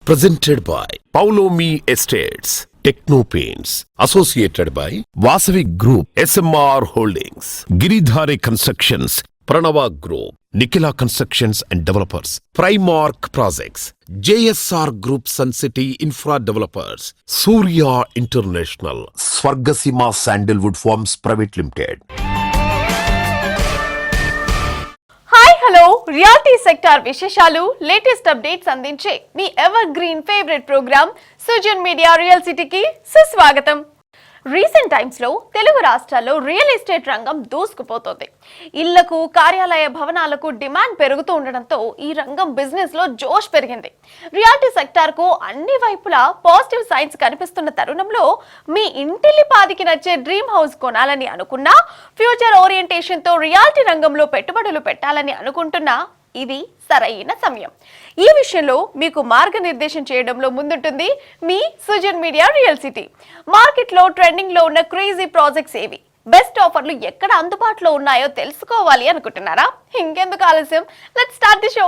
Presented by Paulomi Estates, Techno Paints, associated by Vasavi Group, SMR Holdings, Giridhari Constructions, Pranava Group, Nikhila Constructions and Developers, Primark Projects, JSR Group Sun City Infra Developers, Surya International, Swargasima Sandalwood Farms Private Limited. Hello reality sector విశేషాలు latest updates అందించే మీ evergreen favourite programme Sujan media real సిటీకి సుస్వాగతం. Recent times లో తెలుగు రాష్ట్రాల్లో real estate రంగం దూసుకుపోతోంది. ఇళ్లకు, కార్యాలయ భవనాలకు డిమాండ్ పెరుగుతూ ఉండడంతో ఈ రంగం బిజినెస్ లో జోష్ పెరిగింది. రియాలిటీ సెక్టార్ కు అన్ని వైపులా పాజిటివ్ సైన్స్ కనిపిస్తున్న తరుణంలో మీ ఇంటిల్లిపాదికి నచ్చే డ్రీమ్ హౌస్ కొనాలని అనుకున్నా, ఫ్యూచర్ ఓరియంటేషన్ తో రియాలిటీ రంగంలో పెట్టుబడులు పెట్టాలని అనుకుంటున్నా ఇది సరైన సమయం. ఈ విషయంలో మీకు మార్గనిర్దేశం చేయడంలో ముందుంటుంది మీ Sujan media real city. Market లో ట్రెండింగ్ లో ఉన్న క్రేజీ ప్రాజెక్ట్స్ ఏవి, బెస్ట్ ఆఫర్లు ఎక్కడ అందుబాటులో ఉన్నాయో తెలుసుకోవాలి అనుకుంటున్నారా? ఇంకెందుకు ఆలస్యం, లెట్స్ స్టార్ట్ ది షో.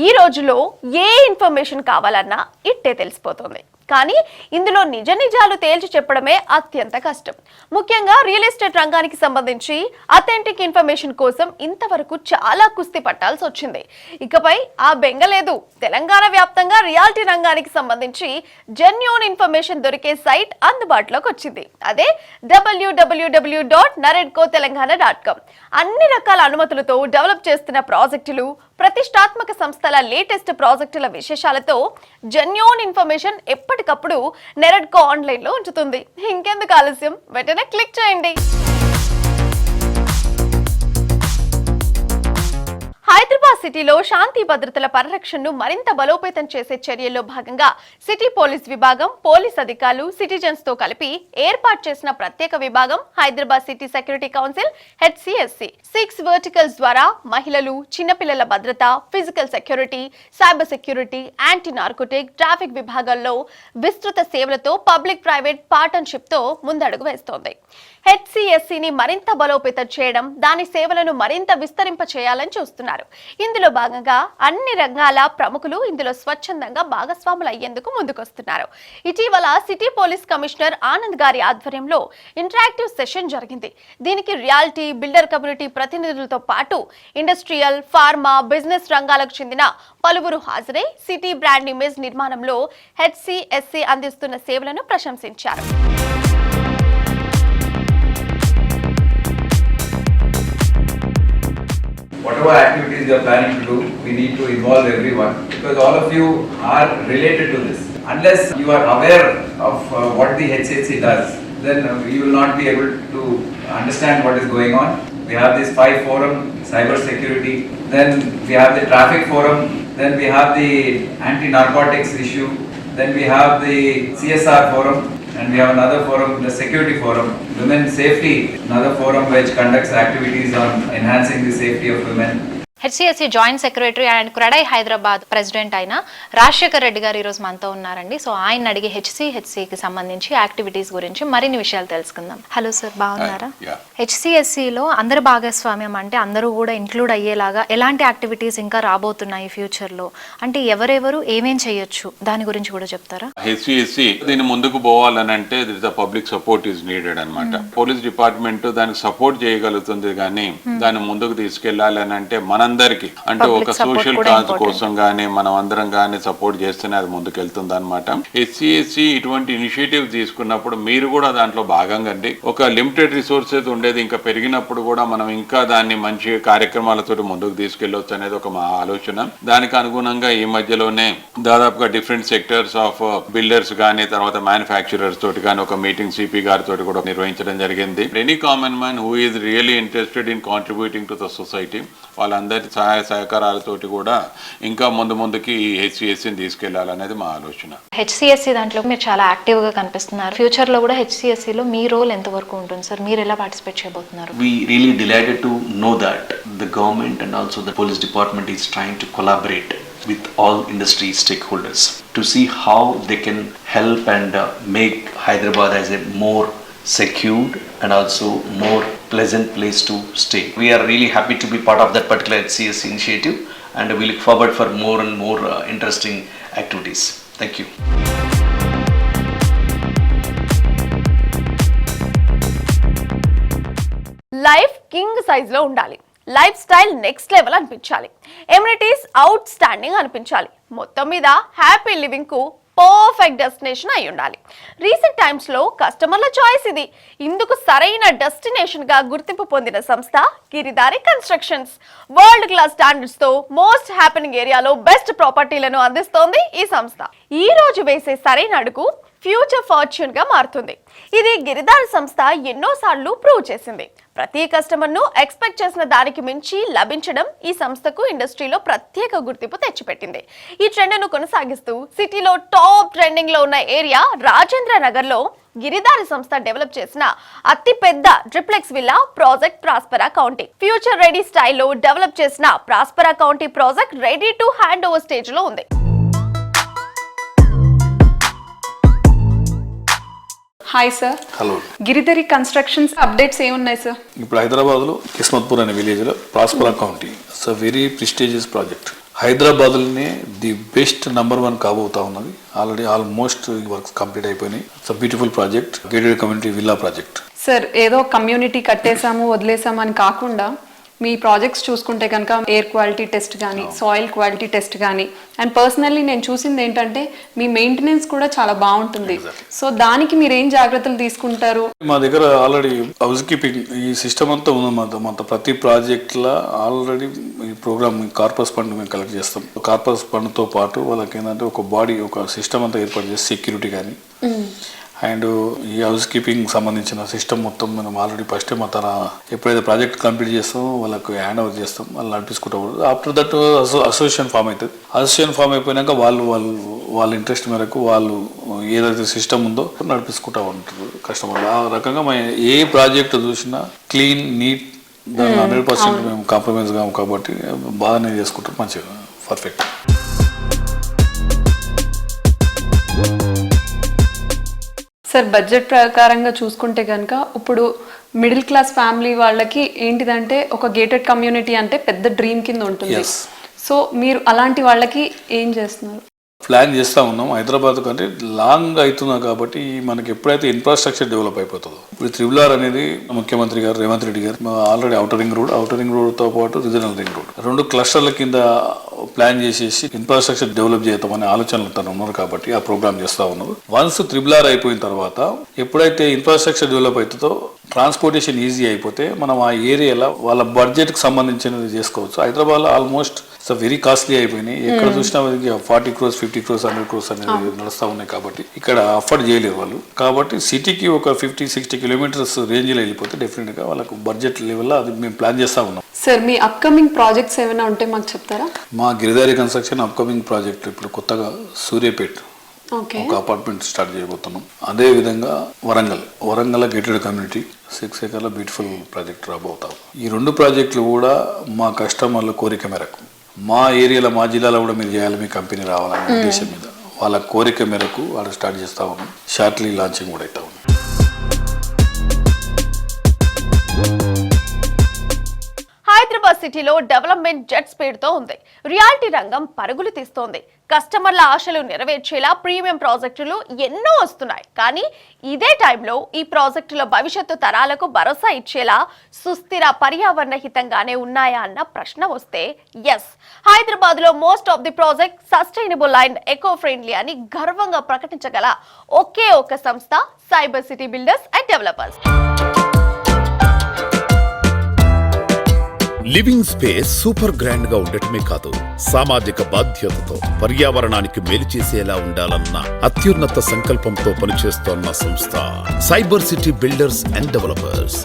ఈ రోజులో ఏ ఇన్ఫర్మేషన్ కావాలన్నా ఇట్టే తెలిసిపోతుంది. కానీ ఇందులో నిజ నిజాలు తేల్చి చెప్పడమే అత్యంత కష్టం. ముఖ్యంగా రియల్ ఎస్టేట్ రంగానికి సంబంధించి అథెంటిక్ ఇన్ఫర్మేషన్ కోసం ఇంతవరకు చాలా కుస్తీ పట్టాల్సి వచ్చింది. ఇకపై ఆ బెంగలేదు. తెలంగాణ వ్యాప్తంగా రియాలిటీ రంగానికి సంబంధించి జెన్యూన్ ఇన్ఫర్మేషన్ దొరికే సైట్ అందుబాటులోకి వచ్చింది. అదే www.naredcotelangana.com. అన్ని రకాల అనుమతులతో డెవలప్ చేస్తున్న ప్రాజెక్టులు, ప్రతిష్టాత్మక సంస్థల లేటెస్ట్ ప్రాజెక్టుల విశేషాలతో జెన్యూన్ ఇన్ఫర్మేషన్ ఎప్పటికప్పుడు నెరెడ్కో ఆన్లైన్ లో ఉంచుతుంది. ఇంకెందుకు ఆలస్యం, వెంటనే క్లిక్ చేయండి. హైదరాబాద్ సిటీలో శాంతి భద్రతల పరిరక్షణను మరింత బలోపేతం చేసే చర్యల్లో భాగంగా సిటీ పోలీస్ విభాగం, పోలీస్ అధికారులు, సిటిజన్స్ తో కలిపి ఏర్పాటు చేసిన ప్రత్యేక విభాగం Hyderabad city security council HCSC 6 verticals ద్వారా మహిళలు, చిన్నపిల్లల భద్రత, physical security, cyber security, anti narcotic, traffic విభాగాల్లో విస్తృత సేవలతో పబ్లిక్ ప్రైవేట్ పార్ట్నర్షిప్ తో ముందడుగు వేస్తోంది. HCSCని మరింత బలోపేతం చేయడం, దాని సేవలను మరింత విస్తరింప చేయాలని చూస్తున్నారు. ఇందులో భాగంగా అన్ని రంగాల ప్రముఖులు ఇందులో స్వచ్ఛందంగా భాగస్వాములు అయ్యేందుకు ముందుకొస్తున్నారు. ఇటీవల సిటీ పోలీస్ కమిషనర్ ఆనంద్ గారి ఆధ్వర్యంలో ఇంటరాక్టివ్ సెషన్ జరిగింది. దీనికి రియాలిటీ, బిల్డర్ కమ్యూనిటీ ప్రతినిధులతో పాటు ఇండస్ట్రియల్, ఫార్మా, బిజినెస్ రంగాలకు చెందిన పలువురు హాజరై సిటీ బ్రాండ్ ఇమేజ్ నిర్మాణంలో HCSC అందిస్తున్న సేవలను ప్రశంసించారు. Whatever activities you are planning to do, we need to involve everyone because all of you are related to this. Unless you are aware of what the HCSC does, then you will not be able to understand what is going on. We have this 5 forum, cyber security, then we have the traffic forum, then we have the anti-narcotics issue, then we have the CSR forum, and we have another forum, the security forum, women safety, another forum which conducts activities on enhancing the safety of women. HCSC joint secretary and CREDAI Hyderabad president అయిన రాజశేఖర్ రెడ్డి గారు ఈరోజు మనతో ఉన్నారండి. So ఆయన అడిగి HCSCకి సంబంధించి activities గురించి మరిన్ని విషయాలు తెలుసుకుందాం. హలో సార్, బాగున్నారా? HCSCలో అందరి భాగస్వామ్యం అంటే అందరూ కూడా ఇంక్లూడ్ అయ్యేలాగా ఎలాంటి యాక్టివిటీస్ ఇంకా రాబోతున్నాయి ఫ్యూచర్లో, అంటే ఎవరెవరు ఏమేం చేయొచ్చు దాని గురించి కూడా చెప్తారా? HCSC దీన్ని ముందుకు పోవాలని అంటే పబ్లిక్ సపోర్ట్ ఈజ్ నీడెడ్ అనమాట. పోలీస్ డిపార్ట్మెంట్ దానికి సపోర్ట్ చేయగలుగుతుంది, కానీ దాన్ని ముందుకు తీసుకెళ్లాలని అంటే మనందరికి అంటే ఒక సోషల్ కాజ్ కోసం గానీ మనం అందరం గానీ సపోర్ట్ చేస్తేనే అది ముందుకెళ్తుంది అనమాట. HCSC ఇటువంటి ఇనిషియేటివ్ తీసుకున్నప్పుడు మీరు కూడా దాంట్లో భాగంగా అండి. ఒక లిమిటెడ్ రిసోర్సెస్ ఉండేది, ఇంకా పెరిగినప్పుడు కూడా మనం ఇంకా దాన్ని మంచి కార్యక్రమాలతో ముందుకు తీసుకెళ్లొచ్చు అనేది ఒక మా ఆలోచన. దానికి అనుగుణంగా ఈ మధ్యలోనే దాదాపుగా డిఫరెంట్ సెక్టర్స్ ఆఫ్ బిల్డర్స్ గానీ, తర్వాత మ్యానుఫ్యాక్చరర్స్ తోటి కానీ ఒక మీటింగ్ CP గారితో కూడా నిర్వహించడం జరిగింది. Any common man who is really interested in contributing to the society, వాళ్ళందరి సహాయ సహకారాలతోటి కూడా ఇంకా ముందుకి ఈ HCSCని తీసుకెళ్లాలనేది మా ఆలోచన. HCSC దాంట్లో మీరు చాలా యాక్టివ్ గా కనిపిస్తున్నారు. ఫ్యూచర్ లో కూడా HCSCలో మీ రోల్ ఎంత వరకు ఉంటుంది సార్? మీరు ఎలా పార్టిసిపేట్ చేయబోతున్నారు? We really delighted to know that the government and also the police department is trying to collaborate with all industry stakeholders to see how they can help and make Hyderabad as a more secured and also more pleasant place to stay. We are really happy to be part of that particular HCSC initiative and we look forward for more and more interesting activities. Thank you. Life king size లో ఉండాలి, life style next level అనిపించాలి, amenities out standing అనిపించాలి, మొత్తం మీద happy living కు perfect destination అయి ఉండాలి. Recent times లో కస్టమర్ల చాయిస్ ఇది. ఇందుకు సరైన డెస్టినేషన్ గా గుర్తింపు పొందిన సంస్థ Giridhari constructions. World class standards తో మోస్ట్ హ్యాపెనింగ్ ఏరియాలో బెస్ట్ ప్రాపర్టీలను అందిస్తోంది ఈ సంస్థ. ఈ రోజు వేసే సరైన అడుగు ఫ్యూచర్ ఫార్చ్యూన్ గా మారుతుంది. ఇది గిరిదారి సంస్థ ఎన్నోసార్లు ప్రూవ్ చేసింది. ప్రతి కస్టమర్ ను ఎక్స్పెక్ట్ చేసిన దానికి మించి లభించడం ఈ సంస్థకు ఇండస్ట్రీలో ప్రత్యేక గుర్తింపు తెచ్చిపెట్టింది. ఈ ట్రెండ్ ను కొనసాగిస్తూ సిటీలో టాప్ ట్రెండింగ్ లో ఉన్న ఏరియా రాజేంద్ర నగర్ లో గిరిదారి సంస్థ డెవలప్ చేసిన అతిపెద్ద triplex villa project Prospera county. Future ready స్టైల్లో డెవలప్ చేసిన Prospera county project ready to hand over stage లో ఉంది. Hi sir. Hello. Giridhari constructions updates ఏమున్నాయి సార్? ఇప్పుడు హైదరాబాద్లో కిస్మత్పూర్ అనే విలేజ్లో ప్రాస్పరా county it's a very prestigious project. హైదరాబాద్లోనే ది బెస్ట్ నెంబర్ 1 కాబోతా ఉన్నది. ఆల్రెడీ ఆల్మోస్ట్ వర్క్స్ కంప్లీట్ అయిపోయినాయి. It's a beautiful project, gated community villa project. Sir, ఏదో కమ్యూనిటీ కట్టేసాము వదిలేసాము అని కాకుండా మీ ప్రాజెక్ట్స్ చూసుకుంటే కనుక ఎయిర్ క్వాలిటీ టెస్ట్ కానీ, సాయిల్ క్వాలిటీ టెస్ట్ కానీ, అండ్ పర్సనల్లీ నేను చూసింది ఏంటంటే మీ మెయింటెనెన్స్ కూడా చాలా బాగుంటుంది. సో దానికి మీరు ఏం జాగ్రత్తలు తీసుకుంటారు? మా దగ్గర ఆల్రెడీ హౌస్ కీపింగ్ ఈ సిస్టమ్ అంతా ఉందన్నమాట. ప్రతి ప్రాజెక్ట్లో ఆల్రెడీ ఈ ప్రోగ్రామ్ కార్పస్ ఫండ్ మేము కలెక్ట్ చేస్తాం. కార్పస్ ఫండ్తో పాటు వాళ్ళకి ఏంటంటే ఒక బాడీ, ఒక సిస్టమ్ అంతా ఏర్పాటు చేసి సెక్యూరిటీ కానీ అండ్ ఈ హౌస్ కీపింగ్ సంబంధించిన సిస్టమ్ మొత్తం మనం ఆల్రెడీ ఫస్ట్ టైం తన ఎప్పుడైతే ప్రాజెక్ట్ కంప్లీట్ చేస్తామో వాళ్ళకు హ్యాండ్ ఓవర్ చేస్తాం. వాళ్ళు నడిపించుకుంటూ ఆఫ్టర్ దట్ అసోసియేషన్ ఫామ్ అవుతుంది. అసోసియేషన్ ఫామ్ అయిపోయినాక వాళ్ళ ఇంట్రెస్ట్ మేరకు వాళ్ళు ఏదైతే సిస్టమ్ ఉందో నడిపించుకుంటూ ఉంటారు కస్టమర్లు. ఆ రకంగా ఏ ప్రాజెక్ట్ చూసినా క్లీన్, నీట్, దాన్ని 100% మేము కాంప్రమైజ్ కాము కాబట్టి బాగానే చేసుకుంటాం. మంచిగా పర్ఫెక్ట్. సార్, బడ్జెట్ ప్రకారంగా చూసుకుంటే కనుక ఇప్పుడు మిడిల్ క్లాస్ ఫ్యామిలీ వాళ్ళకి ఏంటిదంటే ఒక గేటెడ్ కమ్యూనిటీ అంటే పెద్ద డ్రీమ్ కింద ఉంటుంది. సో మీరు అలాంటి వాళ్ళకి ఏం చేస్తున్నారు? ప్లాన్ చేస్తూ ఉన్నాం. హైదరాబాద్ కంటే లాంగ్ అవుతున్నా కాబట్టి మనకి ఎప్పుడైతే ఇన్ఫ్రాస్ట్రక్చర్ డెవలప్ అయిపోతుందో, ఇప్పుడు త్రిబుల్ అనేది ముఖ్యమంత్రి గారు రేవంత్ రెడ్డి గారు ఆల్రెడీ ఔటర్ రింగ్ రోడ్తో పాటు రీజనల్ రింగ్ రోడ్ 2 క్లస్టర్ల కింద ప్లాన్ చేసేసి ఇన్ఫ్రాస్ట్రక్చర్ డెవలప్ చేద్దామనే ఆలోచనలు తను ఉన్నారు కాబట్టి ఆ ప్రోగ్రామ్ చేస్తూ ఉన్నారు. వన్స్ త్రిబుల్ అయిపోయిన తర్వాత ఎప్పుడైతే ఇన్ఫ్రాస్ట్రక్చర్ డెవలప్ అవుతుందో ట్రాన్స్పోర్టేషన్ ఈజీ అయిపోతే మనం ఆ ఏరియాలో వాళ్ళ బడ్జెట్కి సంబంధించినది చేసుకోవచ్చు. హైదరాబాద్లో ఆల్మోస్ట్ వెరీ కాస్ట్లీ అయిపోయినాయి. ఎక్కడ చూసినా 40 crores, 50 crores, 100 crores అనేది నడుస్తూ ఉన్నాయి కాబట్టి ఇక్కడ అఫోర్డ్ చేయలేరు వాళ్ళు. కాబట్టి సిటీకి ఒక 50-60 kilometers రేంజ్లో వెళ్ళిపోతే డెఫినెట్గా వాళ్ళకు బడ్జెట్ లెవెల్లో అది మేము ప్లాన్ చేస్తూ ఉన్నాం. సార్, మీ అప్కమింగ్ ప్రాజెక్ట్స్ ఏమైనా ఉంటే మాకు చెప్తారా? మా గిరిదారి కన్స్ట్రక్షన్ అప్కమింగ్ ప్రాజెక్ట్ ఇప్పుడు కొత్తగా సూర్యాపేట్ ఒక అపార్ట్మెంట్ స్టార్ట్ చేయబోతున్నాం. అదే విధంగా Warangal gated community 6 acres beautiful project రాబోతాం. ఈ 2 ప్రాజెక్టులు కూడా మా కస్టమర్ల కోరిక మేరకు, మా ఏరియాలో, మా జిల్లాలో కూడా మీరు చేయాలి, మీ కంపెనీ రావాలనే ఉద్దేశం మీద వాళ్ళ కోరిక మేరకు వాళ్ళు స్టార్ట్ చేస్తూ ఉన్నాం. షార్ట్లీ లాంచింగ్ కూడా అవుతా ఉన్నాం. హైదరాబాద్ సిటీలో డెవలప్మెంట్ జెట్ స్పీడ్ తో ఉంది. రియాలిటీ రంగం పరుగులు తీస్తోంది. కస్టమర్ల ఆశలు నెరవేర్చేలా ప్రీమియం ప్రాజెక్టులు ఎన్నో వస్తున్నాయి. కానీ ఇదే టైంలో ఈ ప్రాజెక్టుల భవిష్యత్తు తరాలకు భరోసా ఇచ్చేలా సుస్థిర పర్యావరణ హితంగానే ఉన్నాయా అన్న ప్రశ్న వస్తే ఎస్, హైదరాబాద్ లో most of the project sustainable and eco friendly అని గర్వంగా ప్రకటించగల ఒకే ఒక సంస్థ cyber City builders and developers. Living space super grand గా ఉండటమే కాదు, సామాజిక బాధ్యతతో పర్యావరణానికి మేలు చేసేలా ఉండాలన్న అత్యున్నత సంకల్పంతో పనిచేస్తోన్న సంస్థ cyber City builders and developers.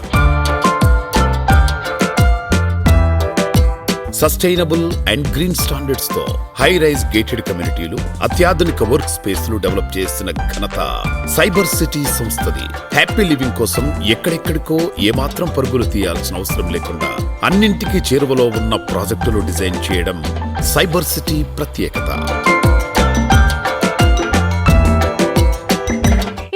Sustainable and green standards తో హై రైజ్ గేటెడ్ కమ్యూనిటీలు, అత్యాధునిక వర్క్ స్పేస్లు డెవలప్ చేసిన ఘనత సైబర్ సిటీ సంస్థది. హ్యాపీ లివింగ్ కోసం ఎక్కడెక్కడికో ఏమాత్రం పరుగులు తీయాల్సిన అవసరం లేకుండా అన్నింటికీ చేరువలో ఉన్న ప్రాజెక్టులు డిజైన్ చేయడం సైబర్ సిటీ ప్రత్యేకత.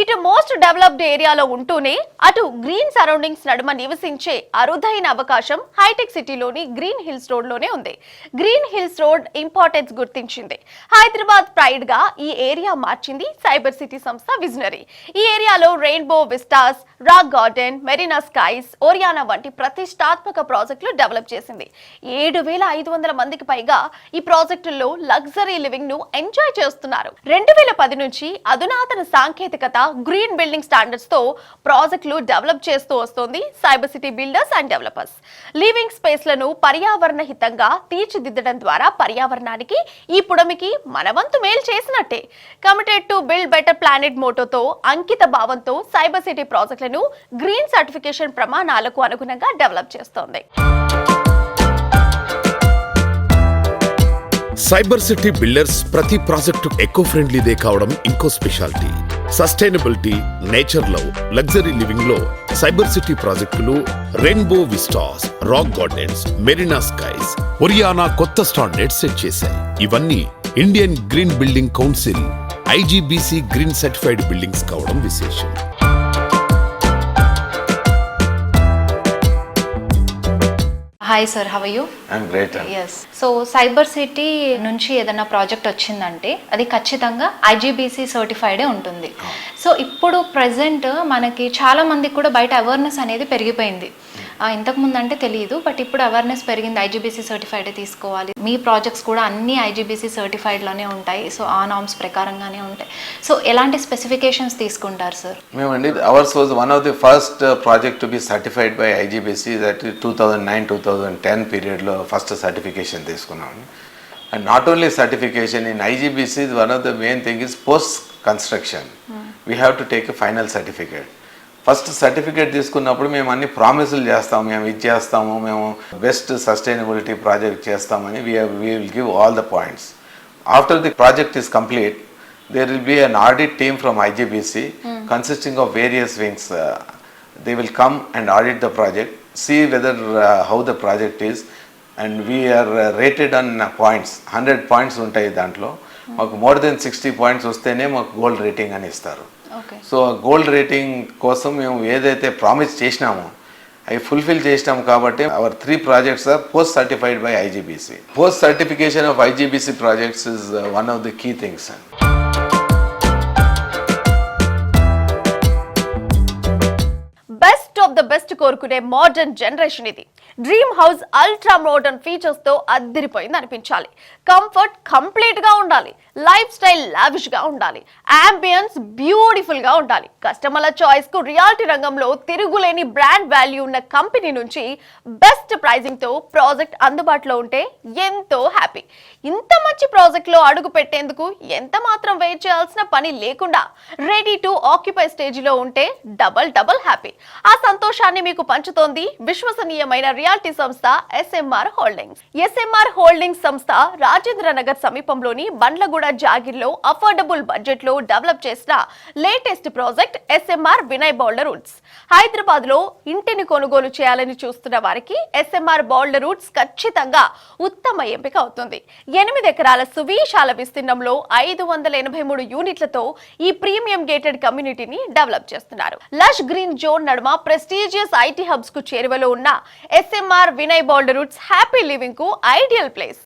ఇటు మోస్ట్ డెవలప్డ్ ఏరియాలో ఉంటూనే అటు గ్రీన్ సరౌండింగ్స్ నడుమ నివసించే అరుదైన అవకాశం హైటెక్ సిటీలోని గ్రీన్ హిల్స్ రోడ్ లోనే ఉంది. గ్రీన్ హిల్స్ రోడ్ ఇంపార్టెన్స్ గుర్తించింది. హైదరాబాద్ ప్రైడ్ గా ఈ ఏరియా మార్చింది సైబర్ సిటీ సంస్థ విజనరీ. ఈ ఏరియాలో rainbow Vistas, rock garden, Marina skies, Oriana వంటి ప్రతిష్టాత్మక ప్రాజెక్టులు డెవలప్ చేసింది. 7,500 మందికి పైగా ఈ ప్రాజెక్టుల్లో లగ్జరీ లివింగ్ ను ఎంజాయ్ చేస్తున్నారు. 2010 నుంచి అధునాతన సాంకేతికత, గ్రీన్ బిల్డింగ్ స్టాండర్డ్స్ తో ప్రాజెక్టులు డెవలప్ చేస్తూ వస్తోంది cyber City builders and developers. Living space లను పర్యావరణ హితంగా తీర్చిదిద్దడం ద్వారా పర్యావరణానికి, ఈ పుడమికి మనవంతు మేలు చేసినట్టే. Committed to build better planet మోటోతో అంకిత భావంతో సైబర్ సిటీ ప్రాజెక్టులను గ్రీన్ సర్టిఫికేషన్ ప్రమాణాలకు అనుగుణంగా డెవలప్ చేస్తోంది. సైబర్ సిటీ బిల్డర్స్ ప్రతి ప్రాజెక్టు ఎకో ఫ్రెండ్లీదే కావడం ఇంకో speciality. Sustainability, nature love, luxury living లో సైబర్ సిటీ ప్రాజెక్టులు Rainbow Vistas, Rock Gardens, Marina Skies, Oriana కొత్త స్టాండర్డ్స్ సెట్ చేశాయి. ఇవన్నీ Indian Green Building Council IGBC green certified buildings కావడం విశేషం. Hi sir, how are you? I'm great. Yes. So cyber city నుంచి ఏదైనా project వచ్చిందంటే అది ఖచ్చితంగా IGBC సర్టిఫైడే ఉంటుంది. సో ఇప్పుడు ప్రజెంట్ మనకి చాలా మందికి కూడా బయట అవేర్నెస్ అనేది పెరిగిపోయింది. ఇంతకుముందు అంటే తెలియదు, బట్ ఇప్పుడు అవేర్నెస్ పెరిగింది. IGBC సర్టిఫైడే తీసుకోవాలి. మీ ప్రాజెక్ట్స్ కూడా అన్ని IGBC సర్టిఫైడ్లోనే ఉంటాయి. సో ఆ నామ్స్ ప్రకారంగానే ఉంటాయి. సో ఎలాంటి స్పెసిఫికేషన్స్ తీసుకుంటారు sir? మేమండి, ours was one of the first project to be certified by IGBC, that 2009-2010 period లో ఫస్ట్ సర్టిఫికేషన్ తీసుకున్నాం. And not only certification in IGBC, one of the main thing is post construction we have to take a final certificate. First certificate తీసుకున్నప్పుడు మేము అన్ని ప్రామిసులు చేస్తాము, మేము ఇది చేస్తాము, మేము బెస్ట్ సస్టైనబిలిటీ ప్రాజెక్ట్ చేస్తామని we will give all the points. After the project is complete, there will be an audit team from IGBC consisting of various wings. They will come and audit the project, see whether how the project is, and we are rated on points. 100 points ఉంటాయి దాంట్లో. మాకు more than 60 points వస్తేనే మాకు gold rating అని ఇస్తారు. So gold rating కోసం మేము ఏదైతే ప్రామిస్ చేసినామో అవి ఫుల్ఫిల్ చేసినాం కాబట్టి hour 3 projects are post certified by IGBC. Post certification of IGBC projects is one of the key things. Best of the best కోరుకునే మోడర్న్ జనరేషన్ ఇది. Dream house ultra modern features తో అద్దరిపోయింది అనిపించాలి. Comfort complete గా ఉండాలి. Life style lavish గా ఉండాలి. Ambience beautiful గా ఉండాలి. కస్టమర్ల చాయిస్ కు రియాలిటీ రంగంలో తిరుగులేని బ్రాండ్ వాల్యూ ఉన్న కంపెనీ నుంచి బెస్ట్ ప్రైజింగ్ తో ప్రాజెక్ట్ అందుబాటులో ఉంటే ఎంతో హ్యాపీ. ఇంత మంచి ప్రాజెక్ట్ లో అడుగు పెట్టేందుకు ఎంత మాత్రం వెయిట్ చేయాల్సిన పని లేకుండా రెడీ టు ఆక్యుపై స్టేజ్ లో ఉంటే డబల్ హ్యాపీ. ఆ సంతోషాన్ని మీకు పంచుతోంది విశ్వసనీయమైన రియాలిటీ సంస్థ SMR హోల్డింగ్స్. SMR హోల్డింగ్స్ సంస్థ రాజేంద్ర నగర్ సమీపంలోని బండ్లగూడ జాగిర్లో అఫోర్డబుల్ బడ్జెట్ లో డెవలప్ చేసిన latest project SMR Vinay Boulder Woods. Hyderabad లో ఇంటిని కొనుగోలు చేయాలని చూస్తున్న వారికి SMR బౌల్డర్ వుడ్స్ ఖచ్చితంగా ఉత్తమ ఎంపిక అవుతుంది. 8 ఎకరాల సువిశాల విస్తీర్ణంలో 583 యూనిట్లతో ఈ ప్రీమియం గేటెడ్ కమ్యూనిటీని డెవలప్ చేస్తున్నారు. లష్ గ్రీన్ జోన్ నడుమ ప్రెస్టీజియస్ IT హబ్స్ కు చేరువలో ఉన్న SMR Vinay Boulder Woods happy living కు ideal place.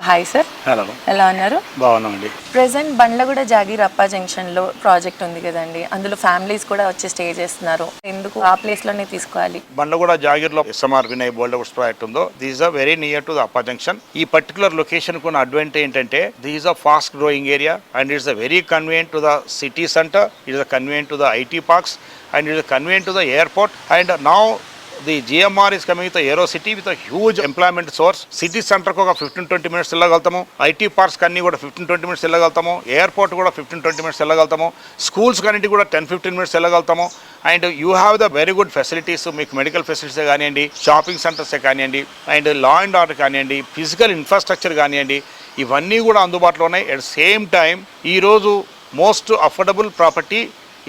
Hi sir. Hello, ఎలా ఉన్నారు? బాగున్నామండి. ప్రెసెంట్ బండ్లగూడ జాగీర్ అప్పా జంక్షన్ లో ప్రాజెక్ట్ ఉంది కదండి, అందులో ఫ్యామిలీస్ కూడా వచ్చి స్టే చేస్తున్నారు. ఎందుకు ఆ ప్లేస్ లోనే తీసుకోవాలి? బండ్లగూడ జాగీర్ లో SMR Vinay Boulder Woods project ఉందో, these are very near to the Appa junction. ఈ పర్టికులర్ లొకేషన్ కున్న అడ్వాంటేజ్ ఏంటంటే these are fast growing area and it's very convenient to the city centre, it's convenient to the IT parks and it is convenient to the airport. And now the GMR is coming with the Aero City with a huge employment source. City center ko 15-20 minutes వెళ్ళగలుగుతాము. IT parks కన్నీ కూడా 15-20 minutes వెళ్ళగలుగుతాము. Airport కూడా 15-20 minutes వెళ్ళగలుగుతాము. Schools కన్నిటి కూడా 10-15 minutes వెళ్ళగలుగుతాము. And you have the very good facilities. మీకు medical facilities కానివ్వండి, shopping centres కానివ్వండి, and law and order కానివ్వండి, physical infrastructure కానివ్వండి, ఇవన్నీ కూడా అందుబాటులో ఉన్నాయి. అట్ సేమ్ టైం ఈరోజు most affordable property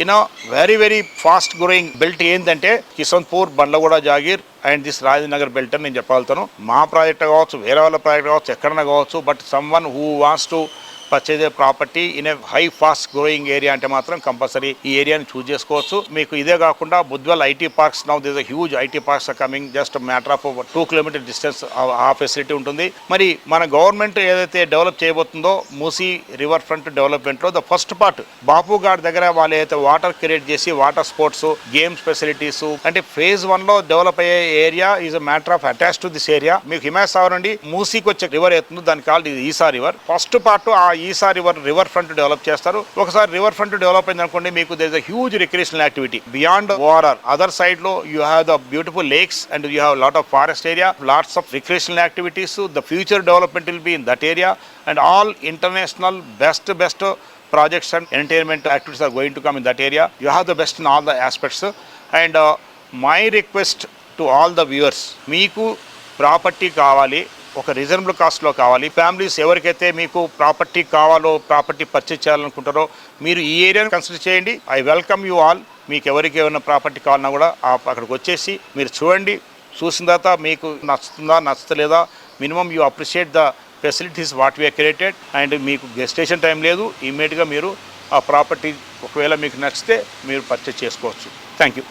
in very very fast growing belt ఏంటంటే Kishanpur, Bandlaguda Jagir and this Rajnagar belt అని నేను చెప్పగలుగుతాను. మా ప్రాజెక్ట్ కావచ్చు, వేరే వాళ్ళ ప్రాజెక్ట్ కావచ్చు, ఎక్కడైనా కావచ్చు, but some one who wants to purchase property in a high fast growing area అంటే మాత్రం కంపల్సరీ ఈ ఏరియాని చూస్ చేసుకోవచ్చు. మీకు ఇదే కాకుండా Budvel IT parks now this huge IT parks are coming just matter of 2 kilometre distance ఆ ఫెసిలిటీ ఉంటుంది. మరి మన గవర్నమెంట్ ఏదైతే డెవలప్ చేయబోతుందో మూసీ రివర్ ఫ్రంట్ డెవలప్మెంట్ లో the first part Bapu Ghat దగ్గర వాళ్ళు ఏదైతే వాటర్ క్రియేట్ చేసి వాటర్ స్పోర్ట్స్ గేమ్స్ ఫెసిలిటీస్ అంటే ఫేజ్ 1 లో డెవలప్ అయ్యే area is a matter of attach to this area. మీకు హిమాయత్ సాగర్ నుండి మూసీకి వచ్చే రివర్ అవుతుంది, దాని కాల్డ్ ఇది ఈసా రివర్. ఫస్ట్ పార్ట్ ఆ ఈసా రివర్ ఫ్రంట్ డెవలప్ చేస్తారు. ఒకసారి రివర్ ఫ్రంట్ డెవలప్ అయింది అనుకోండి, మీకు there is a huge recreational activity beyond ORR. Other side లో you have the beautiful lakes and you have lot of forest area, lots of recreational activities. The future development will be in that area and all international best projects and entertainment activities are going to come in that area. You have the best in all the aspects. And my request to all the viewers, మీకు property కావాలి, ఒక reasonable కాస్ట్లో కావాలి. Families ఎవరికైతే మీకు property కావాలో, property purchase చేయాలనుకుంటారో మీరు ఈ ఏరియాని కన్సిడర్ చేయండి. I welcome you all. మీకు ఎవరికి ఏమైనా ప్రాపర్టీ కావాలన్నా కూడా అక్కడికి వచ్చేసి మీరు చూడండి. చూసిన తర్వాత మీకు నచ్చుతుందా నచ్చలేదా, minimum you appreciate the facilities what we are created and మీకు గెస్టేషన్ టైం లేదు. ఇమ్మీడియట్గా మీరు ఆ ప్రాపర్టీ ఒకవేళ మీకు నచ్చితే మీరు పర్చేజ్ చేసుకోవచ్చు. Thank you.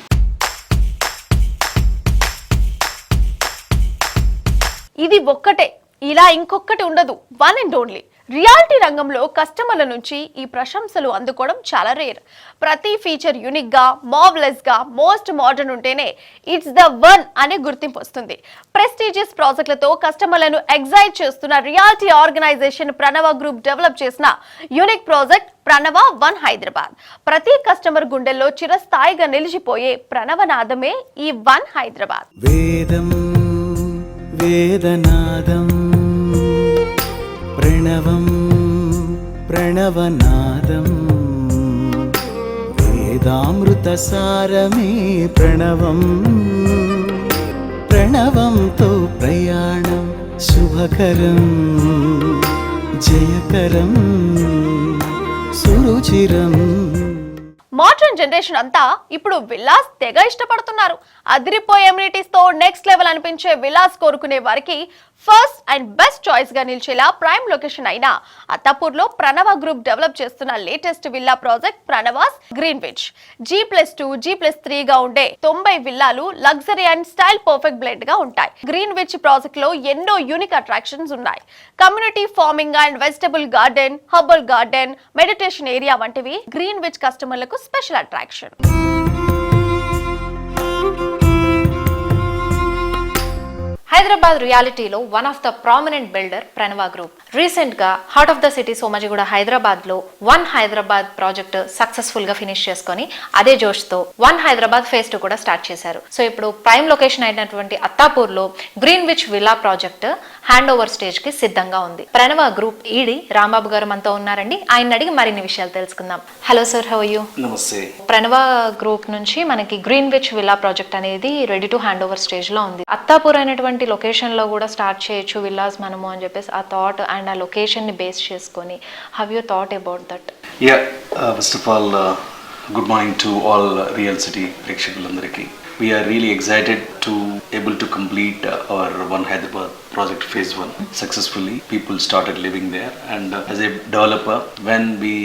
ఇది ఒక్కటే, ఇలా ఇంకొకటి ఉండదు. One and only. రియాలిటీ రంగంలో కస్టమర్ల నుంచి ఈ ప్రశంసలు అందుకోవడం చాలా రేర్. ప్రతి ఫీచర్ యూనిక్ గా, మార్వెలస్ గా, మోస్ట్ మోడర్న్ ఉంటేనే ఇట్స్ ద వన్ అనే గుర్తింపు వస్తుంది. ప్రెస్టీజియస్ ప్రాజెక్టులతో కస్టమర్లను ఎగ్జైట్ చేస్తున్న రియాలిటీ ఆర్గనైజేషన్ ప్రణవ గ్రూప్ డెవలప్ చేసిన యూనిక్ ప్రాజెక్ట్ ప్రణవ 1 హైదరాబాద్. ప్రతి కస్టమర్ గుండెల్లో చిరస్థాయిగా నిలిచిపోయే ప్రణవనాదమే ఈ 1 హైదరాబాద్. వేదం వేదనాదం ప్రణవం ప్రణవనాదం వేదామృత సారమే ప్రణవం. ప్రణవంతో ప్రయాణం శుభకరం జయకరం సురుచిరం. మోడర్న్ జనరేషన్ అంతా ఇప్పుడు విల్లాస్ తెగ ఇష్టపడుతున్నారు. అదిరిపోయే ఎమ్యూనిటీస్ తో నెక్స్ట్ లెవెల్ అనిపించే విల్లాస్ కోరుకునే వారికి ఫస్ట్ అండ్ బెస్ట్ చాయిస్ గా నిలిచేలా ప్రైమ్ లొకేషన్ అయిన అత్తాపూర్ లో ప్రణవ గ్రూప్ డెవలప్ చేస్తున్న latest villa project Pranavas Greenwich. G+2, G+3 గా ఉండే 90 విల్లాలు luxury and style perfect blend గా ఉంటాయి. గ్రీన్విచ్ ప్రాజెక్ట్ లో ఎన్నో యూనిక్ అట్రాక్షన్స్ ఉన్నాయి. Community farming and vegetable garden, herbal garden, meditation area వంటివి గ్రీన్విచ్ కస్టమర్లకు స్పెషల్ అట్రాక్షన్. హైదరాబాద్ రియాలిటీలో one of the prominent builder Pranava group. Recent గా heart of the city Somajiguda Hyderabad లో 1 హైదరాబాద్ ప్రాజెక్ట్ సక్సెస్ఫుల్ గా ఫినిష్ చేసుకొని అదే జోష్ తో 1 హైదరాబాద్ ఫేజ్ 2 కూడా స్టార్ట్ చేశారు. సో ఇప్పుడు ప్రైమ్ లొకేషన్ అయినటువంటి అత్తాపూర్ లో Greenwich villa project hand over stage కి సిద్ధంగా ఉంది. ప్రణవ గ్రూప్ ఈడి రాంబాబు గారు మనతో ఉన్నారండి. ఆయన అడిగి మరిన్ని విషయాలు తెలుసుకుందాం. Hello sir, how are you? నమస్తే. ప్రణవ గ్రూప్ నుంచి మనకి గ్రీన్విచ్ విల్లా ప్రాజెక్ట్ అనేది ready to hand over stage లో ఉంది. అత్తాపూర్ అయినటువంటి లొకేషన్ లో కూడా స్టార్ట్ చేయొచ్చు విల్లాస్ మనము అని చెప్పేసి ఆ థాట్ అండ్ ఆ లొకేషన్ ని బేస్ చేసుకొని how you thought about that? First of all good morning to all real city ప్రేక్షకులందరికీ. We are really excited to able to complete our 1 Hyderabad project phase 1 successfully. People started living there, and as a developer, when we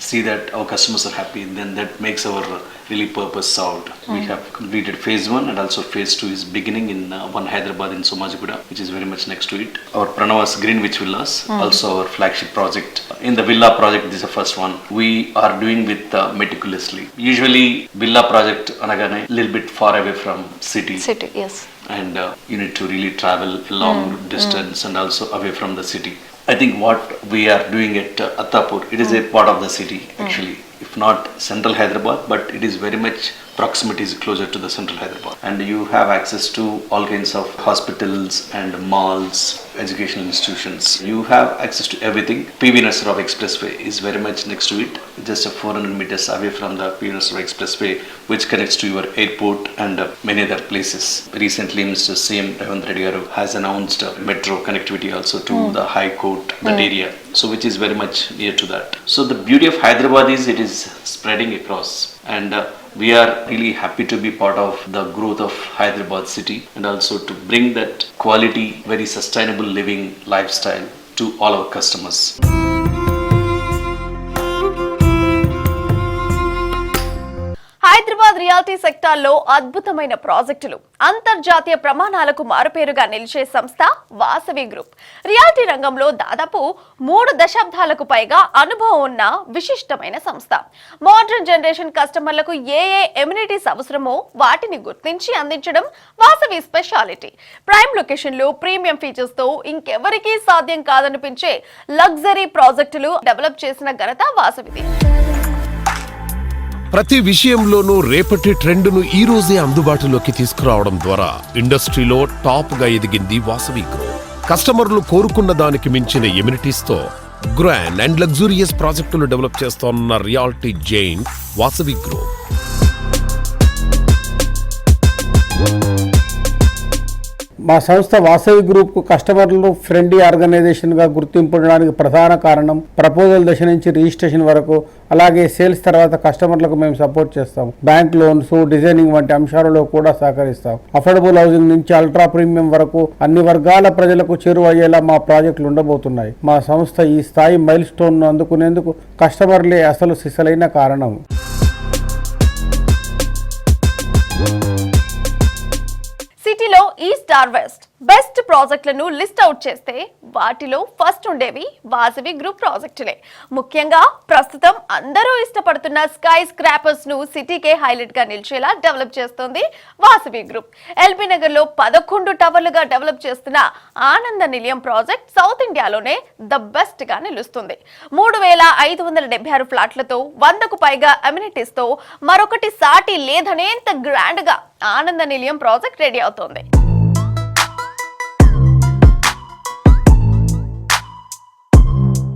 see that our customers are happy, then that makes our really purpose out. We have completed phase 1 and also phase 2 is beginning in 1 Hyderabad in Somajiguda, which is very much next to it. Our Pranava's Greenwich Villas, also our flagship project. In the villa project, this is the first one. We are doing with meticulously. Usually villa project anagane little bit far away from city. City, yes. And you need to really travel a long distance and also away from the city. I think what we are doing at Attapur, it is a part of the city actually. If not central Hyderabad, but it is very much proximity is closer to the central Hyderabad. And you have access to all kinds of hospitals and malls, educational institutions. You have access to everything. PV Narasimha Rao Expressway is very much next to it, just 400 meters away from the PV Narasimha Rao Expressway, which connects to your airport and many other places. Recently, Mr. CM Revanth Reddy Garu has announced metro connectivity also to the High Court, that area. So which is very much near to that. So the beauty of Hyderabad is it is spreading across, and we are really happy to be part of the growth of Hyderabad city and also to bring that quality, very sustainable living lifestyle to all our customers. Hyderabad reality సెక్టార్లో అద్భుతమైన ప్రాజెక్టులు, అంతర్జాతీయ ప్రమాణాలకు మారుపేరుగా నిలిచే సంస్థ Vasavi group. Reality రంగంలో దాదాపు 3 దశాబ్దాలకు పైగా అనుభవం ఉన్న విశిష్టమైన సంస్థ. మోడర్న్ జనరేషన్ కస్టమర్లకు ఏ ఎమ్యూనిటీస్ అవసరమో వాటిని గుర్తించి అందించడం వాసవి స్పెషాలిటీ. ప్రైమ్ లొకేషన్లు, ప్రీమియం ఫీచర్స్ తో ఇంకెవరికీ సాధ్యం కాదనిపించే లగ్జరీ ప్రాజెక్టులు డెవలప్ చేసిన ఘనత వాసవిది. ప్రతి విషయంలోనూ రేపటి ట్రెండ్ను ఈ రోజే అందుబాటులోకి తీసుకురావడం ద్వారా ఇండస్ట్రీలో టాప్ గా ఎదిగింది వాసవి గ్రూప్. కస్టమర్లు కోరుకున్న దానికి మించిన ఎమ్యూనిటీస్ తో గ్రాండ్ అండ్ లగ్జూరియస్ ప్రాజెక్టులు డెవలప్ చేస్తోన్న రియాలిటీ జైంట్ వాసవి గ్రూప్. మా సంస్థ వాసవి గ్రూప్కు కస్టమర్లు ఫ్రెండ్లీ ఆర్గనైజేషన్గా గుర్తింపడానికి ప్రధాన కారణం ప్రపోజల్ దశ నుంచి రిజిస్ట్రేషన్ వరకు, అలాగే సేల్స్ తర్వాత కస్టమర్లకు మేము సపోర్ట్ చేస్తాం. బ్యాంక్ లోన్స్, డిజైనింగ్ వంటి అంశాలలో కూడా సహకరిస్తాం. అఫోర్డబుల్ హౌసింగ్ నుంచి అల్ట్రా ప్రీమియం వరకు అన్ని వర్గాల ప్రజలకు చేరువయ్యేలా మా ప్రాజెక్టులు ఉండబోతున్నాయి. మా సంస్థ ఈ స్థాయి మైల్ స్టోన్ను అందుకునేందుకు కస్టమర్లే అసలు సిసలైన కారణం. సిటీలో ఈస్ట్ ఆర్ వెస్ట్ బెస్ట్ ప్రాజెక్టులను లిస్ట్ అవుట్ చేస్తే వాటిలో ఫస్ట్ ఉండేవి వాసవి గ్రూప్ ప్రాజెక్టులే. ముఖ్యంగా ప్రస్తుతం అందరూ ఇష్టపడుతున్న స్కై స్క్రాపర్స్ ను సిటీకే హైలైట్ గా నిలిచేలా డెవలప్ చేస్తోంది వాసవి గ్రూప్. ఎల్బీ నగర్ లో 11 టవర్లుగా డెవలప్ చేస్తున్న ఆనంద నిలయం ప్రాజెక్ట్ సౌత్ ఇండియాలోనే ద బెస్ట్ గా నిలుస్తుంది. 3576 ఫ్లాట్లతో 100కు పైగా అమ్యూనిటీస్ తో మరొకటి సాటి లేదనేంత గ్రాండ్ గా ఆనంద నిలయం ప్రాజెక్ట్ రెడీ అవుతోంది.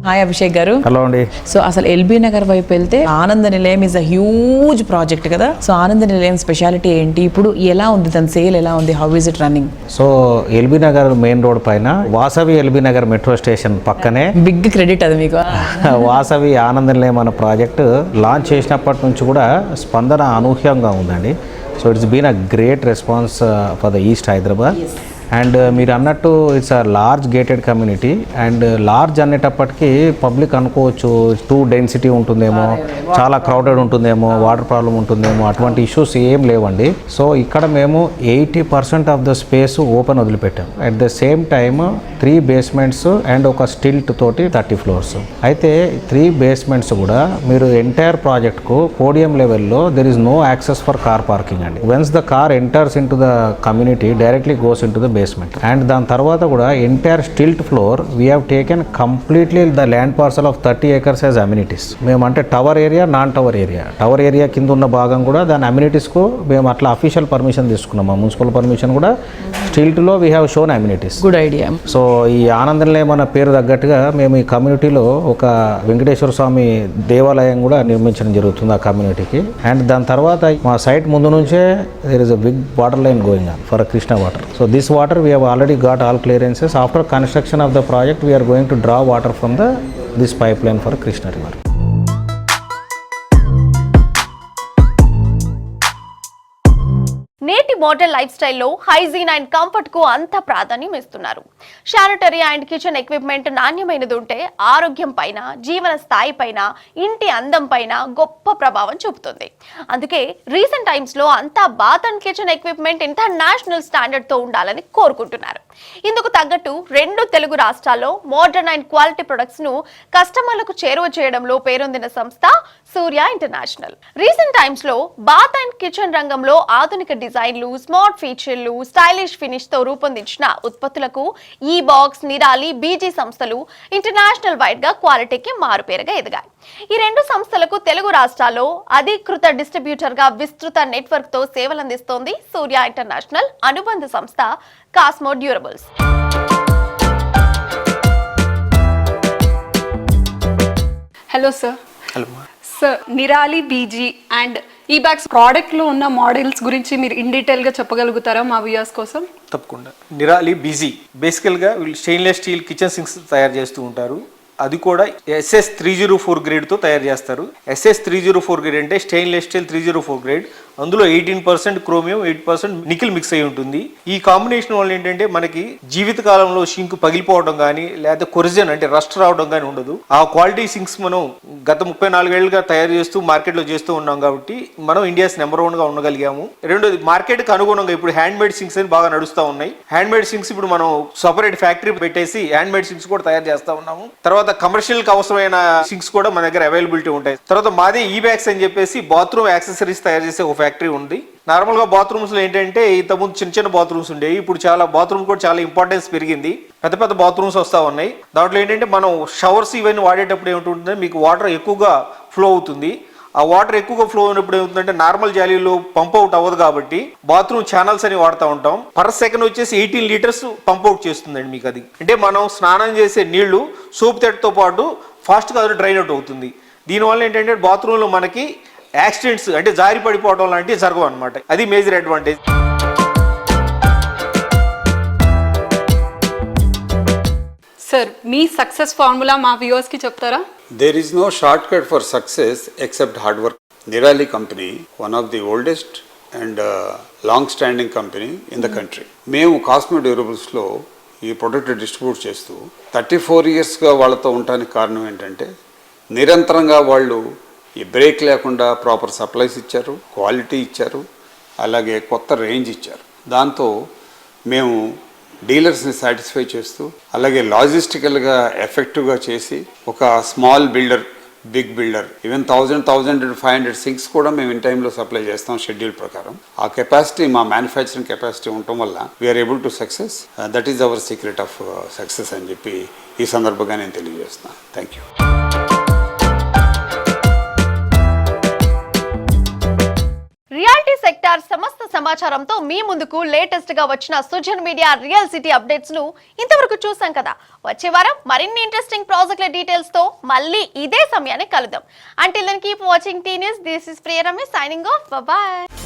హాయ్ అభిషేక్ గారు. హలో అండి. సో అసలు ఎల్బీ నగర్ వైపు వెళ్తే ఆనంద నిలయం ఇస్ అ హ్యూజ్ ప్రాజెక్ట్ కదా. సో ఆనంద నిలయం స్పెషాలిటీ ఏంటి, ఇప్పుడు ఎలా ఉంది, దాని సేల్ ఎలా ఉంది, how is it running? So LB Nagar main road పైన వాసవి ఎల్బీ నగర్ మెట్రో స్టేషన్ పక్కనే బిగ్ క్రెడిట్ అది మీకు. వాసవి ఆనంద నిలయం అనే ప్రాజెక్ట్ లాంచ్ చేసినప్పటి నుంచి కూడా స్పందన అనూహ్యంగా ఉందండి. So it's been a great response for the east Hyderabad. And మీరు అన్నట్టు it's a large gated community. And large అనేటప్పటికీ పబ్లిక్ అనుకోవచ్చు టూ డెన్సిటీ ఉంటుందేమో, చాలా క్రౌడెడ్ ఉంటుందేమో, వాటర్ ప్రాబ్లం ఉంటుందేమో, అటువంటి ఇష్యూస్ ఏం లేవండి. సో ఇక్కడ మేము 80% ఆఫ్ ద స్పేస్ ఓపెన్ వదిలిపెట్టాం. At the same time 3 basements and ఒక స్టిల్ట్ తోటి 30 floors. అయితే 3 basements కూడా మీరు ఎంటైర్ ప్రాజెక్ట్కు పోడియం లెవెల్లో there is no access for car parking అండి. Once the car enters in to the community directly goes in to the basement. And దాని తర్వాత కూడా entire stilt floor we have taken completely the land parcel of 30 acres as amenities. మేము అంటే tower area, non tower area, tower area కింద ఉన్న భాగం కూడా దాని అమ్యూనిటీస్కు మేము అట్లా అఫీషియల్ పర్మిషన్ తీసుకున్నాం. మున్సిపల్ పర్మిషన్ కూడా స్టిల్ట్లో we have shown amenities. Good idea. So ఈ ఆనంద నిలయం అన్న పేరు తగ్గట్టుగా మేము ఈ కమ్యూనిటీలో ఒక వెంకటేశ్వర స్వామి దేవాలయం కూడా నిర్మించడం జరుగుతుంది ఆ కమ్యూనిటీకి. అండ్ దాని తర్వాత మా సైట్ ముందు నుంచే there is a big water line going on for Krishna water. So this water we have already got all clearances. After construction of the project we are going to draw water from this pipeline for Krishna river. నేటి model life స్టైల్లో hygiene and comfort కు అంత ప్రాధాన్యం ఇస్తున్నారు. Sanitary and kitchen equipment నాణ్యమైనది ఉంటే ఆరోగ్యం పైన, జీవన స్థాయి పైన, ఇంటి అందం పైన గొప్ప ప్రభావం చూపుతుంది. అందుకే రీసెంట్ టైమ్స్ లో అంతా bath and kitchen equipment international standard తో ఉండాలని కోరుకుంటున్నారు. ఇందుకు తగ్గట్టు 2 తెలుగు రాష్ట్రాల్లో మోడర్న్ అండ్ క్వాలిటీ ప్రొడక్ట్స్ ను కస్టమర్లకు చేరువ చేయడంలో పేరొందిన సంస్థ సూర్య ఇంటర్నేషనల్. రీసెంట్ టైమ్స్ లో బాత్ అండ్ కిచెన్ రంగంలో ఆధునిక డిజైన్లు, స్మార్ట్ ఫీచర్లు, స్టైలిష్ ఫినిష్ తో రూపొందించిన ఉత్పత్తులకు ఈ బాక్స్, నిరాలి, బీజీ సంస్థలు ఇంటర్నేషనల్ వైడ్ గా క్వాలిటీకి మారుపేరుగా ఎదిగాయి. ఈ 2 సంస్థలకు తెలుగు రాష్ట్రాల్లో అధికృత డిస్ట్రిబ్యూటర్ గా విస్తృత నెట్వర్క్ తో సేవలందిస్తోంది సూర్య ఇంటర్నేషనల్ అనుబంధ సంస్థ Cosmo durables. Hello sir. Sir, Nirali, BG and ఈ బ్యాగ్స్ ప్రోడక్ట్లో ఉన్న మోడల్స్ గురించి మీరు ఇన్ డీటెయిల్గా చెప్పగలుగుతారా మా వ్యూయర్స్ కోసం? తప్పకుండా. నిరాలి బీజీ బేసికల్గా వీళ్ళు స్టెయిన్లెస్ స్టీల్ కిచెన్ సింక్స్ తయారు చేస్తూ ఉంటారు. అది కూడా SS 304 గ్రేడ్తో తయారు చేస్తారు. SS 304 గ్రేడ్ అంటే స్టెయిన్లెస్ స్టీల్ 304 గ్రేడ్ అందులో 18% క్రోమియం 8% నికిల్ మిక్స్ అయి ఉంటుంది. ఈ కాంబినేషన్ వల్ల ఏంటంటే మనకి జీవిత కాలంలో షింక్ పగిలిపోవడం కానీ లేదా కొరిజన్ అంటే రస్ట్ రావడం కానీ ఉండదు. ఆ క్వాలిటీ సింక్స్ మనం గత 34 ఏళ్ళుగా తయారు చేస్తూ మార్కెట్లో చేస్తూ ఉన్నాం కాబట్టి మనం ఇండియాస్ నెంబర్ 1 గా ఉండగలిగాము. రెండోది మార్కెట్కి అనుగుణంగా ఇప్పుడు హ్యాండ్ మేడ్ సింక్స్ అని బాగా నడుస్తూ ఉన్నాయి. హ్యాండ్ మేడ్ సింక్స్ ఇప్పుడు మనం సపరేట్ ఫ్యాక్టరీ పెట్టేసి హ్యాండ్ మేడ్ సింక్స్ కూడా తయారు చేస్తా ఉన్నాము. తర్వాత కమర్షియల్ కి అవసరమైన సింక్స్ కూడా మన దగ్గర అవైలబిలిటీ ఉంటాయి. తర్వాత మాదే ఈ బ్యాగ్స్ అని చెప్పేసి బాత్రూమ్ యాక్సెసరీస్ తయారు చేసే ఒక ఫ్యాక్టరీ ఉంది. నార్మల్ గా బాత్రూమ్స్ లో ఏంటంటే ఇంతకుముందు చిన్న చిన్న బాత్రూమ్స్ ఉండేవి, ఇప్పుడు చాలా బాత్రూమ్ కూడా చాలా ఇంపార్టెన్స్ పెరిగింది, పెద్ద పెద్ద బాత్రూమ్స్ వస్తా ఉన్నాయి. దాంట్లో ఏంటంటే మనం షవర్స్ ఇవన్నీ వాడేటప్పుడు ఏమిటంటే మీకు వాటర్ ఎక్కువగా ఫ్లో అవుతుంది. ఆ వాటర్ ఎక్కువగా ఫ్లో అయినప్పుడు ఏమవుతుందంటే నార్మల్ జాలీలో పంప్ అవుట్ అవ్వదు కాబట్టి బాత్రూమ్ ఛానల్స్ అని వాడుతూ ఉంటాం. పర్ సెకండ్ వచ్చేసి 18 లీటర్స్ పంప్ అవుట్ చేస్తుందండి మీకు. అది అంటే మనం స్నానం చేసే నీళ్లు సోప్ తెట్తో పాటు ఫాస్ట్గా అది డ్రైన్ అవుట్ అవుతుంది. దీనివల్ల ఏంటంటే బాత్రూంలో మనకి యాక్సిడెంట్స్ అంటే జారి పడిపోవడం లాంటివి జరగవు అనమాట. అది మేజర్ అడ్వాంటేజ్. సార్ మీ సక్సెస్ ఫార్ములా మా వ్యూవర్స్ కి చెప్తారా? There is no shortcut for success except hard work. Nirali company, one of the oldest and long-standing company in the country. మేము కాస్మో డ్యూరబుల్స్లో ఈ ప్రొడక్ట్ డిస్ట్రిబ్యూట్ చేస్తూ 34 ఇయర్స్గా వాళ్ళతో ఉండడానికి కారణం ఏంటంటే నిరంతరంగా వాళ్ళు ఈ బ్రేక్ లేకుండా ప్రాపర్ సప్లైస్ ఇచ్చారు, క్వాలిటీ ఇచ్చారు, అలాగే కొత్త రేంజ్ ఇచ్చారు. దాంతో మేము డీలర్స్ని సాటిస్ఫై చేస్తూ అలాగే లాజిస్టికల్గా ఎఫెక్టివ్గా చేసి ఒక small builder, big builder, even 1,500 sinks కూడా మేము ఇన్ టైంలో సప్లై చేస్తాం షెడ్యూల్ ప్రకారం. ఆ కెపాసిటీ మా మ్యానుఫ్యాక్చరింగ్ కెపాసిటీ ఉండటం వల్ల we are able to success. That is our secret of success అని చెప్పి ఈ సందర్భంగా నేను తెలియజేస్తున్నాను. Thank you. రియాలిటీ సెక్టార్ సమస్త సమాచారంతో మీ ముందుకు లేటెస్ట్ గా వచ్చిన Sujan media real city updates ను ఇంతవరకు చూసాం కదా. వచ్చే వారం మరిన్ని ఇంట్రెస్టింగ్ ప్రాజెక్టుల డీటెయిల్స్ తో మళ్ళీ ఇదే సమయాన్ని కలుద్దాం. Until then keep watching T news. దిస్ ఇస్ Priya Ramesh signing off. By.